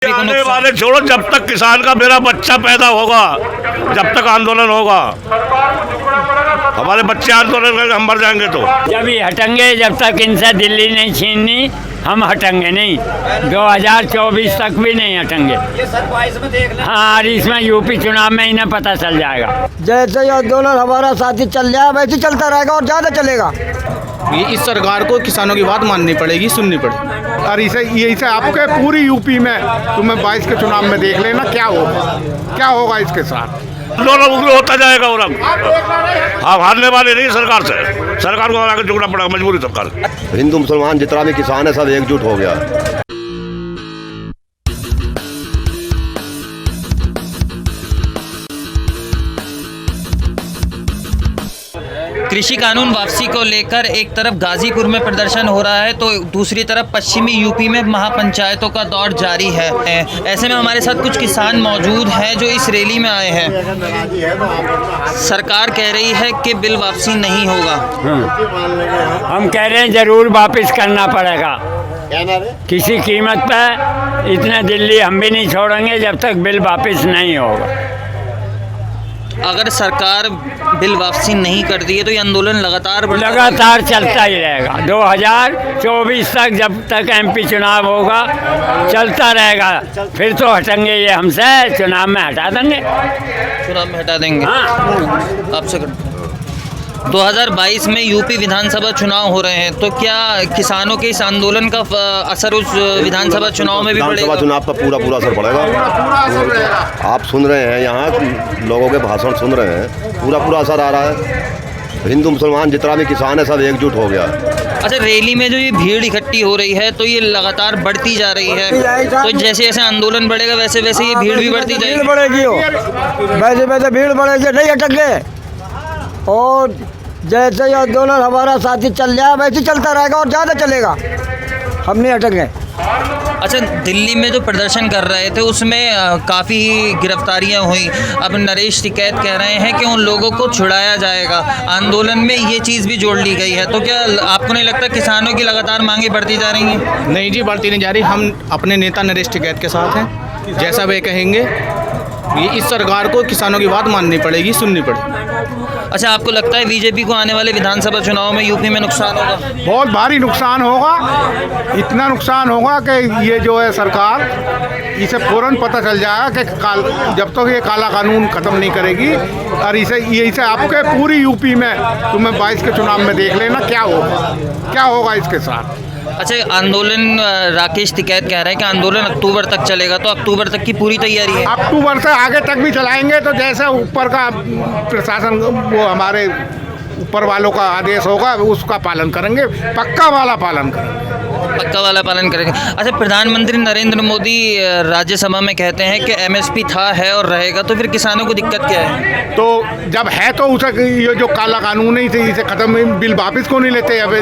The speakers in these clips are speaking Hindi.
आने वाले छोड़ो, जब तक किसान का मेरा बच्चा पैदा होगा, जब तक आंदोलन होगा, हमारे बच्चे आंदोलन करके हम मर जाएंगे। तो जब ये हटेंगे, जब तक इनसे दिल्ली नहीं छीननी, हम हटेंगे नहीं। 2024 तक भी नहीं हटेंगे। ये सर 22 में देख लें। हाँ, और इसमें यूपी चुनाव में इन्हें पता चल जाएगा। जैसे ये आंदोलन हमारा साथी चल रहा है वैसे चलता रहेगा और ज़्यादा चलेगा। ये इस सरकार को किसानों की बात माननी पड़ेगी, सुननी पड़ेगी। और इसे आपके पूरी यूपी में तुम्हें 22 के चुनाव में देख लेना क्या होगा इसके साथ। आंदोलन उग्र होता जाएगा और हम हारने वाले नहीं। सरकार को आगे झुकना पड़ेगा, मजबूरी सरकार। हिंदू मुसलमान जितना भी किसान है सब एकजुट हो गया है। कृषि कानून वापसी को लेकर एक तरफ गाजीपुर में प्रदर्शन हो रहा है तो दूसरी तरफ पश्चिमी यूपी में महापंचायतों का दौर जारी है। ऐसे में हमारे साथ कुछ किसान मौजूद हैं जो इस रैली में आए हैं। सरकार कह रही है कि बिल वापसी नहीं होगा। हम कह रहे हैं जरूर वापस करना पड़ेगा किसी कीमत पे। इतने दिल्ली हम भी नहीं छोड़ेंगे जब तक बिल वापस नहीं होगा। अगर सरकार बिल वापसी नहीं करती है तो ये आंदोलन लगातार चलता ही रहेगा। 2024 तक जब तक एमपी चुनाव होगा चलता रहेगा। फिर तो हटेंगे ये हमसे, चुनाव में हटा देंगे। चुनाव में हटा देंगे। हाँ। आपसे 2022 में यूपी विधानसभा चुनाव हो रहे हैं तो क्या किसानों के इस आंदोलन का असर उस विधानसभा चुनाव में भी पड़ेगा? विधानसभा चुनाव पर पूरा असर पड़ेगा। आप सुन रहे हैं, यहाँ लोगों के भाषण सुन रहे हैं, पूरा असर आ रहा है। हिंदू मुसलमान जितना भी किसान है सब एकजुट हो गया है। अच्छा, रैली में जो ये भीड़ इकट्ठी हो रही है तो ये लगातार बढ़ती जा रही है। तो जैसे जैसे आंदोलन बढ़ेगा वैसे वैसे ये भीड़ भी बढ़ती जाएगी। वैसे वैसे भीड़ बढ़ेगी, नहीं हटेंगे। और जैसे ये आंदोलन हमारा साथी चल रहा है वैसे चलता रहेगा और ज़्यादा चलेगा। हम नहीं हटेंगे। अच्छा, दिल्ली में जो प्रदर्शन कर रहे थे उसमें काफ़ी गिरफ्तारियां हुई। अब नरेश टिकैत कह रहे हैं कि उन लोगों को छुड़ाया जाएगा। आंदोलन में ये चीज़ भी जोड़ ली गई है। तो क्या आपको नहीं लगता किसानों की लगातार मांगे बढ़ती जा रही हैं? नहीं जी, बढ़ती नहीं जा रही। हम अपने नेता नरेश टिकैत के साथ हैं। जैसा वे कहेंगे, ये इस सरकार को किसानों की बात माननी पड़ेगी, सुननी पड़ेगी। अच्छा, आपको लगता है बीजेपी को आने वाले विधानसभा चुनाव में यूपी में नुकसान होगा? बहुत भारी नुकसान होगा। इतना नुकसान होगा कि ये जो है सरकार, इसे फ़ौरन पता चल जाएगा कि जब तक ये काला कानून ख़त्म नहीं करेगी। और इसे आपके पूरी यूपी में तुम्हें 22 के चुनाव में देख लेना क्या होगा इसके साथ। अच्छा, आंदोलन राकेश टिकैत कह रहे हैं कि आंदोलन अक्टूबर तक चलेगा। तो अक्टूबर तक की पूरी तैयारी है? अक्टूबर से आगे तक भी चलाएंगे। तो जैसे ऊपर का प्रशासन, वो हमारे ऊपर वालों का आदेश होगा उसका पालन करेंगे, पक्का वाला पालन करेंगे। अच्छा, प्रधानमंत्री नरेंद्र मोदी राज्यसभा में कहते हैं कि एमएसपी था, है और रहेगा। तो फिर किसानों को दिक्कत क्या है? तो जब है तो उसे ये जो काला कानून है इसे खत्म, बिल वापस को नहीं लेते। अब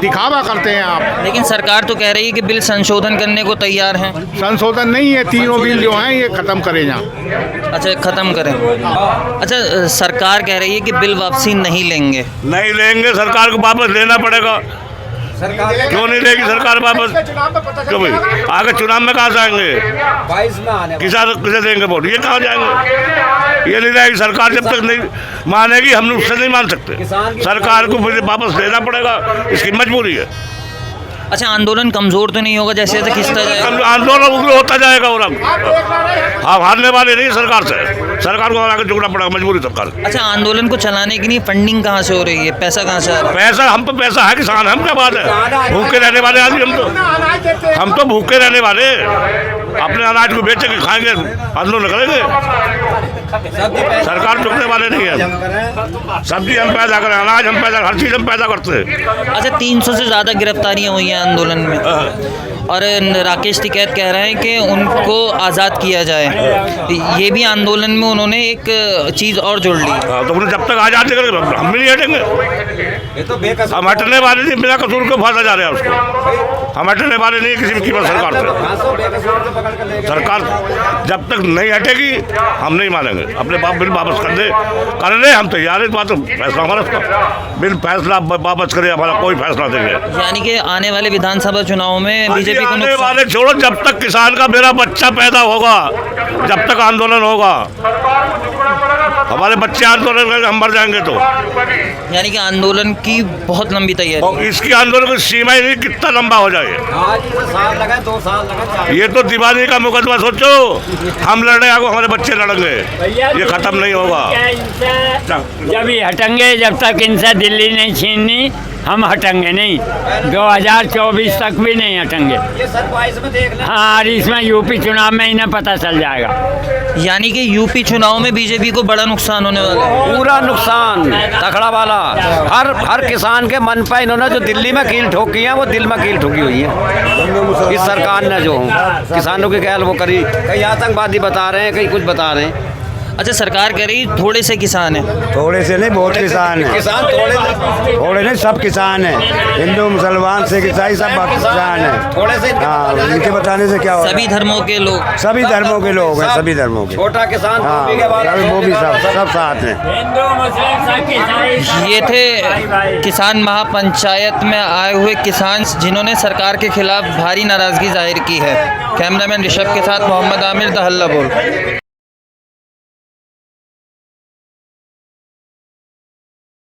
दिखावा करते हैं आप। लेकिन सरकार तो कह रही है कि बिल संशोधन करने को तैयार हैं। संशोधन नहीं है, तीनों बिल जो हैं ये खत्म करें जाए। अच्छा, खत्म करें। अच्छा, सरकार कह रही है कि बिल वापसी नहीं लेंगे। सरकार को वापस लेना पड़ेगा। क्यों नहीं लेगी सरकार वापस? क्यों भाई, आगे चुनाव में कहाँ जाएंगे? किसान किसे देंगे वोट? ये कहाँ जाएंगे? ये नहीं रहेगी सरकार। जब तक नहीं मानेगी हम उससे नहीं मान सकते। सरकार को वापस लेना पड़ेगा, इसकी मजबूरी है। अच्छा, आंदोलन कमजोर तो नहीं होगा जैसे जैसे खिंचता जाएगा? आंदोलन उग्र होता जाएगा और हम हारने वाले नहीं। सरकार को आगे झुकना पड़ेगा, मजबूरी सरकार। अच्छा, आंदोलन को चलाने के लिए फंडिंग कहाँ से हो रही है? पैसा कहाँ से आ रहा है? पैसा हम पे पैसा है, किसान हम क्या बात है? भूखे रहने वाले आदमी हम तो भूखे रहने वाले। अपने अनाज को बेच के खाएंगे, आंदोलन करेंगे। सरकार झुकने वाले नहीं है। सब्जी हम पैदा करें, अनाज हम पैदा, हर चीज़ हम पैदा करते हैं। अच्छा, 300 से ज़्यादा गिरफ्तारियां हुई हैं आंदोलन में। और राकेश टिकैत कह रहे हैं कि उनको आज़ाद किया जाए। ये भी आंदोलन में उन्होंने एक चीज़ और जोड़ ली। तो उन्हें जब तक आज़ाद नहीं करेंगे हम भी नहीं हटेंगे। हम हटने वाले नहीं, बिना कसूर को फांसा जा रहा है उसको। हम हटने वाले नहीं किसी भी कीमत सरकार से। सरकार जब तक नहीं हटेगी हम नहीं मानेंगे। अपने बिल वापस कर दे हम तैयार हैं। बात फैसला हमारा, बिल फैसला वापस करे, हमारा कोई फैसला देंगे। यानी कि आने वाले विधानसभा चुनाव में बीजेपी बीजेपी को आने नुकसान? वाले छोड़ो, जब तक किसान का मेरा बच्चा पैदा होगा, जब तक आंदोलन होगा, हमारे बच्चे आंदोलन करके हम मर जाएंगे तो। यानी कि आंदोलन की बहुत लंबी तैयारी। और इसकी आंदोलन की सीमा ही नहीं कितना लंबा हो जाए। साल लगा 2 साल लगा। ये तो दीवानी का मुकदमा सोचो, हम लड़े आगो हमारे बच्चे लड़ेंगे, ये खत्म नहीं होगा। जब ये हटेंगे, जब तक इनसे दिल्ली नहीं छीननी हम हटेंगे नहीं। 2024 तक भी नहीं हटेंगे। ये सर 22 में देख लें। हाँ, और इसमें यूपी चुनाव में इन्हें पता चल जाएगा। यानी कि यूपी चुनाव में बीजेपी को बड़ा नुकसान होने वाला है। पूरा नुकसान तकड़ा वाला। हर किसान के मन पर इन्होंने जो दिल्ली में कील ठोकी है, वो दिल में कील ठोकी हुई है इस सरकार ने। जो किसानों की कहल वो करी, कहीं आतंकवादी बता रहे हैं, कहीं कुछ बता रहे हैं। अच्छा, सरकार कह रही थोड़े से किसान हैं। थोड़े से नहीं, बहुत किसान है। किसान थोड़े नहीं, सब किसान है। हिंदू मुसलमान सिख ईसाई सब किसान है। थोड़े से हाँ, इनके बताने से क्या होगा। सभी धर्मों के लोग, सभी धर्मों के लोग हैं, सभी धर्मों के। छोटा किसान हाँ, वो भी सब साथ हैं। हिंदू मुस्लिम सब किसान। ये थे किसान महापंचायत में आए हुए किसान जिन्होंने सरकार के खिलाफ भारी नाराजगी जाहिर की है। कैमरामैन ऋषभ के साथ मोहम्मद आमिर, द हल्ला बोल।